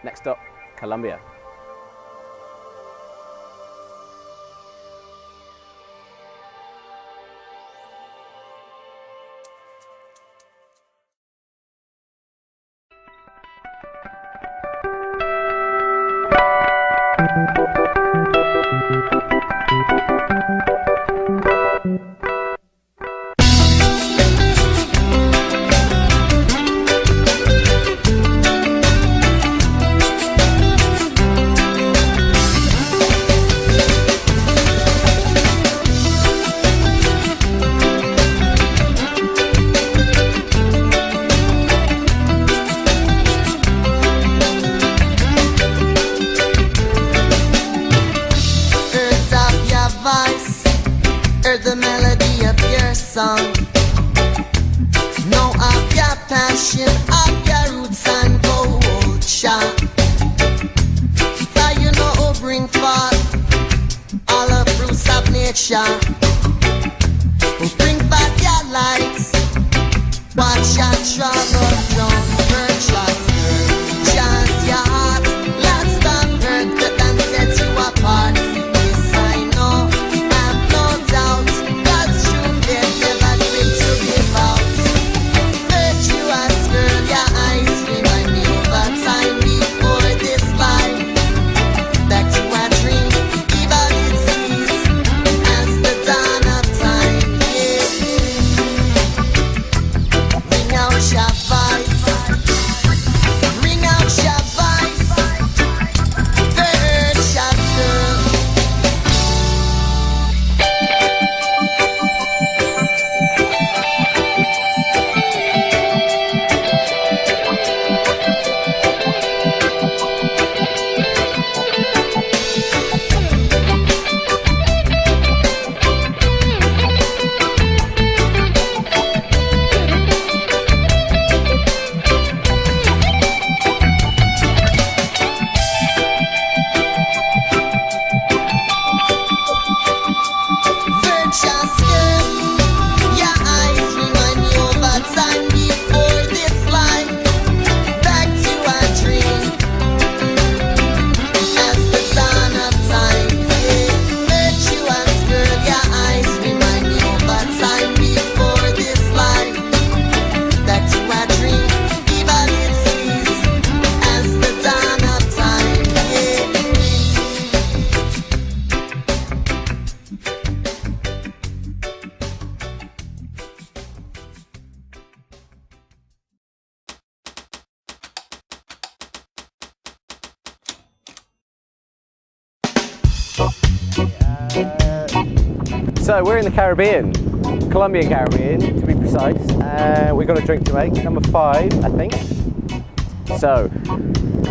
Next up, Colombia. The melody of your song. Know of your passion, of your roots and culture. For you know who bring forth all the fruits of nature. Who bring back your lights. Watch your trouble down, virtuous girl. Just your heart, let's stop hurt that and set you apart. Yes, I know. So we're in the Caribbean, Colombian Caribbean to be precise. We've got a drink to make, number 5 I think. So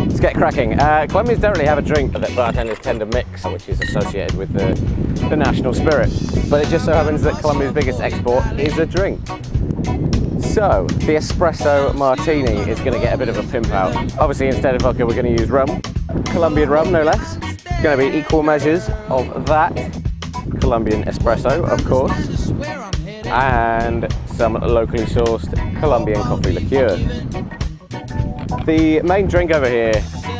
let's get cracking. Colombians don't really have a drink that bartenders tend to mix, which is associated with the national spirit. But it just so happens that Colombia's biggest export is a drink. So the espresso martini is going to get a bit of a pimp out. Obviously instead of vodka we're going to use rum, Colombian rum no less. It's going to be equal measures of that. Colombian espresso, of course, and some locally sourced Colombian coffee liqueur. The main drink over here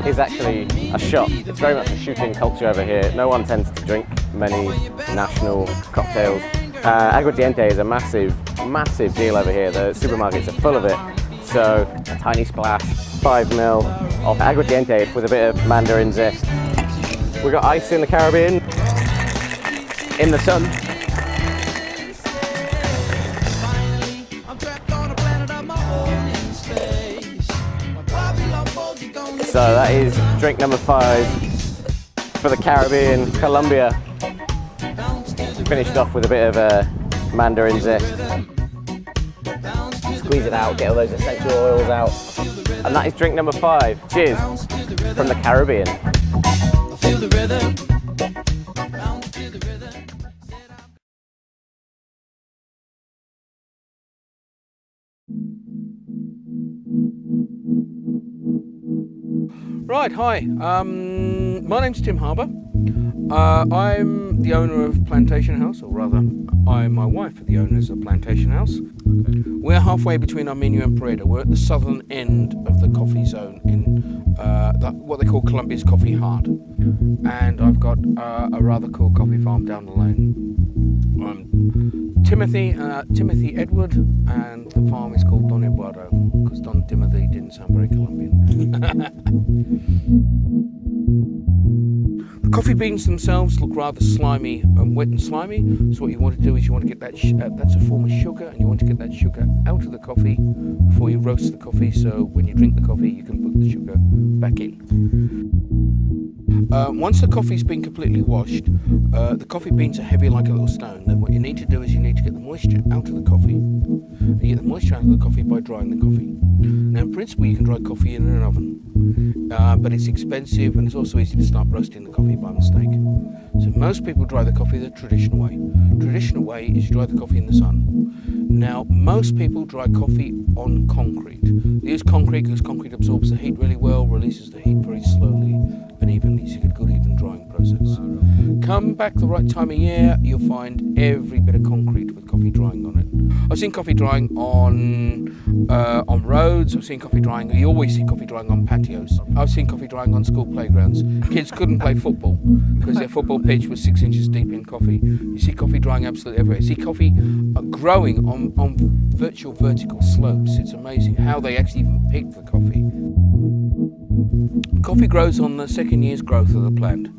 is actually a shot. It's very much a shooting culture over here. No one tends to drink many national cocktails. Aguardiente is a massive deal over here. The supermarkets are full of it. So a tiny splash, 5 ml of aguardiente with a bit of mandarin zest. We've got ice in the Caribbean. In the sun. So that is drink number 5 for the Caribbean, Colombia. Finished off with a bit of a mandarin zest. Squeeze it out, get all those essential oils out. And that is drink number 5. Cheers from the Caribbean. Right, hi. My name's Tim Harbour. I'm the owner of Plantation House, or rather, I and my wife are the owners of Plantation House. We're halfway between Armenia and Pareda. We're at the southern end of the coffee zone in the what they call Colombia's coffee heart, and I've got a rather cool coffee farm down the lane. I'm Timothy Edward, and the farm is called Don Eduardo because Don Timothy didn't sound very Colombian. The coffee beans themselves look rather slimy and wet and slimy, so what you want to do is you want to get that, that's a form of sugar, and you want to get that sugar out of the coffee before you roast the coffee, so when you drink the coffee you can put the sugar back in. Once the coffee's been completely washed, the coffee beans are heavy like a little stone. Then what you need to do is you need to get the moisture out of the coffee. You get the moisture out of the coffee by drying the coffee. Now in principle you can dry coffee in an oven, but it's expensive and it's also easy to start roasting the coffee by mistake. So most people dry the coffee the traditional way. Traditional way is you dry the coffee in the sun. Now most people dry coffee on concrete. They use concrete because concrete absorbs the heat really well, releases the heat very slowly and evenly, so you get a good even drying process. Come back the right time of year, you'll find every bit of concrete with coffee drying on it. I've seen coffee drying on roads. I've seen coffee drying. You always see coffee drying on patios. I've seen coffee drying on school playgrounds. Kids couldn't play football because their football pitch was 6 inches deep in coffee. You see coffee drying absolutely everywhere. You see coffee growing on virtual vertical slopes. It's amazing how they actually even pick the coffee. Coffee grows on the second year's growth of the plant.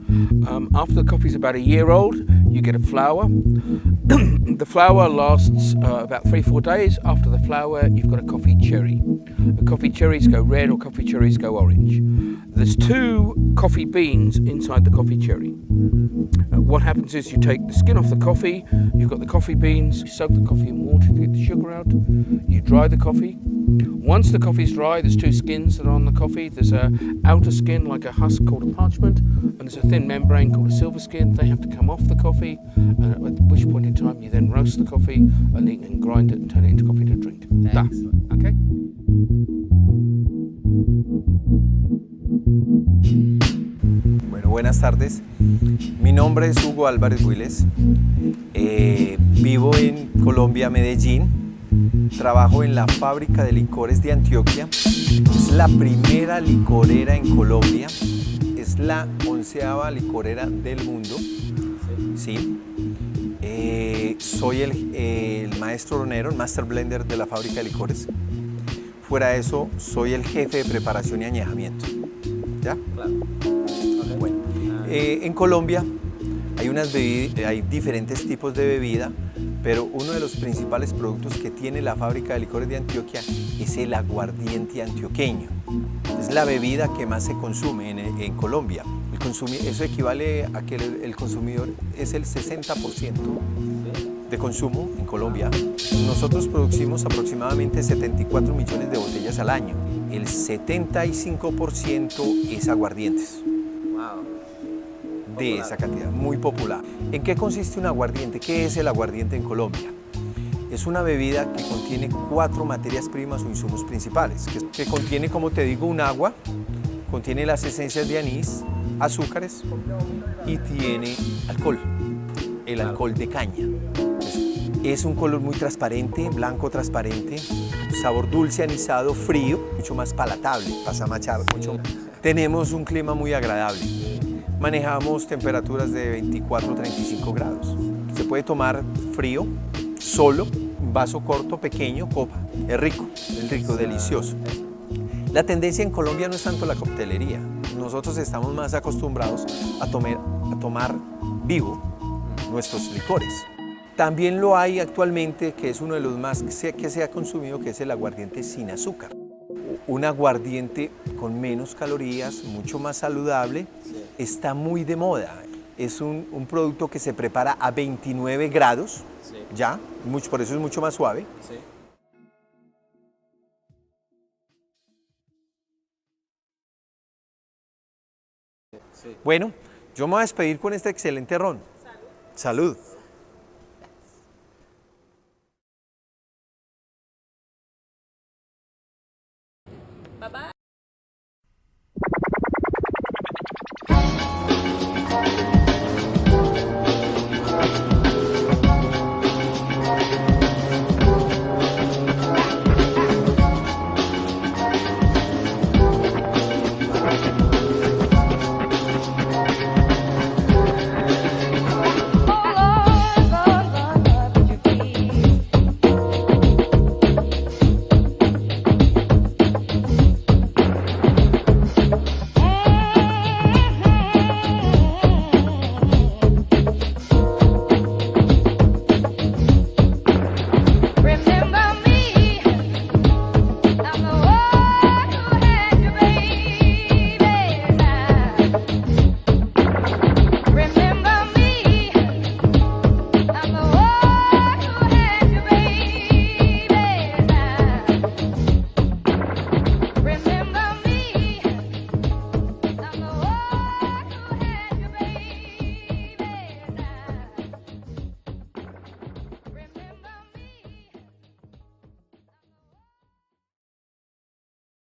After the coffee's about a year old, you get a flower. The flower lasts about 3-4 days. After the flower, you've got a coffee cherry. The coffee cherries go red or coffee cherries go orange. There's 2 coffee beans inside the coffee cherry. What happens is you take the skin off the coffee, you've got the coffee beans, you soak the coffee in water to get the sugar out, you dry the coffee. Once the coffee's dry, there's 2 skins that are on the coffee. There's an outer skin like a husk called a parchment, and there's a thin membrane called a silver skin. They have to come off the coffee, at which point in time you then roast the coffee and you can grind it and turn it into coffee to drink. Done. Okay? Bueno, buenas tardes. Mi nombre es Hugo Álvarez Willes. Vivo en Colombia, Medellín. Trabajo en la fábrica de licores de Antioquia. Es la primera licorera en Colombia. Es la 11ª licorera del mundo. Sí. Soy el maestro hornero, el master blender de la fábrica de licores. Fuera de eso, soy el jefe de preparación y añejamiento. ¿Ya? Claro. Okay. Bueno, en Colombia hay diferentes tipos de bebida, pero uno de los principales productos que tiene la fábrica de licores de Antioquia es el aguardiente antioqueño. Es la bebida que más se consume en Colombia. Eso equivale a que el consumidor es el 60% de consumo en Colombia. Nosotros producimos aproximadamente 74 millones de botellas al año. El 75% es aguardientes. De esa cantidad, muy popular. ¿En qué consiste un aguardiente? ¿Qué es el aguardiente en Colombia? Es una bebida que contiene 4 materias primas o insumos principales, que contiene, como te digo, un agua, contiene las esencias de anís, azúcares y tiene alcohol, el alcohol de caña. Es un color muy transparente, blanco transparente, sabor dulce, anisado, frío, mucho más palatable, pasa a machar mucho. Tenemos un clima muy agradable. Manejamos temperaturas de 24 a 35 grados. Se puede tomar frío, solo, un vaso corto, pequeño, copa. Es rico, delicioso. La tendencia en Colombia no es tanto la coctelería. Nosotros estamos más acostumbrados a tomar vivo nuestros licores. También lo hay actualmente, que es uno de los más que se ha consumido, que es el aguardiente sin azúcar. Un aguardiente con menos calorías, mucho más saludable, está muy de moda. Es un producto que se prepara a 29 grados, ya, por eso es mucho más suave. Bueno, yo me voy a despedir con este excelente ron. Salud.